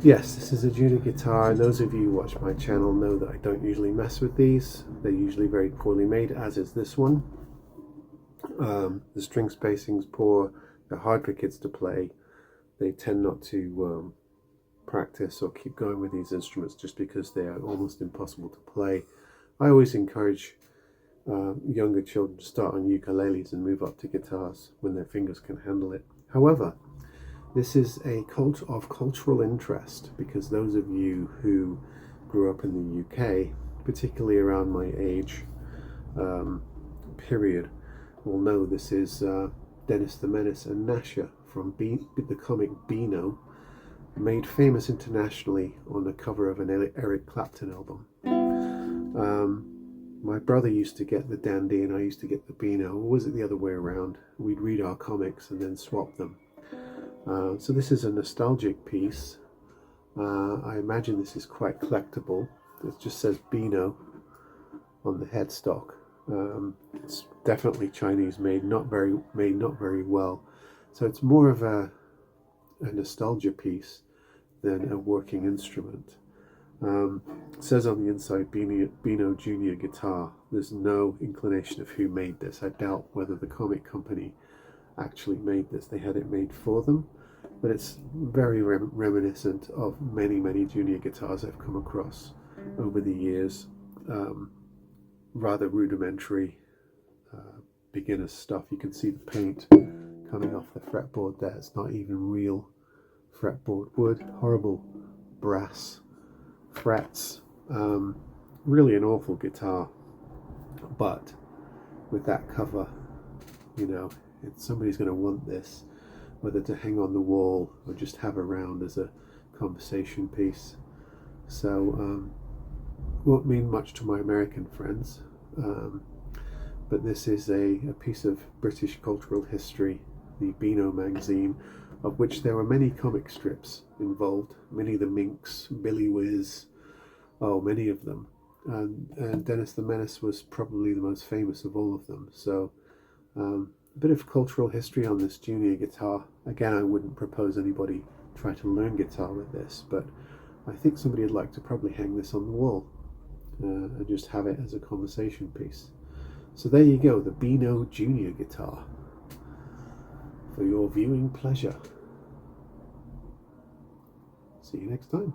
Yes, this is a junior guitar, and those of you who watch my channel know that I don't usually mess with these. They're usually very poorly made, as is this one. The string spacing's poor, they're hard for kids to play. They tend not to practice or keep going with these instruments just because they are almost impossible to play. I always encourage younger children to start on ukuleles and move up to guitars when their fingers can handle it. However, this is a cult of cultural interest because those of you who grew up in the UK, particularly around my age period, will know this is Dennis the Menace and Nasher from the comic Beano, made famous internationally on the cover of an Eric Clapton album. My brother used to get the Dandy and I used to get the Beano, or was it the other way around? We'd read our comics and then swap them. So this is a nostalgic piece. I imagine this is quite collectible. It just says Beano on the headstock. It's definitely Chinese made, not very well. So it's more of a nostalgia piece than a working instrument. It says on the inside Beano Junior Guitar. There's no inclination of who made this. I doubt whether the comic company actually made this. They had it made for them, but it's very reminiscent of many junior guitars I've come across over the years. Rather rudimentary beginner stuff. You can see the paint coming off the fretboard there. It's not even real fretboard wood. Horrible brass frets. Really an awful guitar, but with that cover, you know, somebody's going to want this, whether to hang on the wall or just have around as a conversation piece. So won't mean much to my American friends, but this is a piece of British cultural history, the Beano magazine, of which there were many comic strips involved, Minnie the Minx, Billy Whiz, many of them, and Dennis the Menace was probably the most famous of all of them. So a bit of cultural history on this junior guitar. Again, I wouldn't propose anybody try to learn guitar with this, but I think somebody would like to probably hang this on the wall and just have it as a conversation piece. So there you go, the Beano Junior Guitar, for your viewing pleasure. See you next time.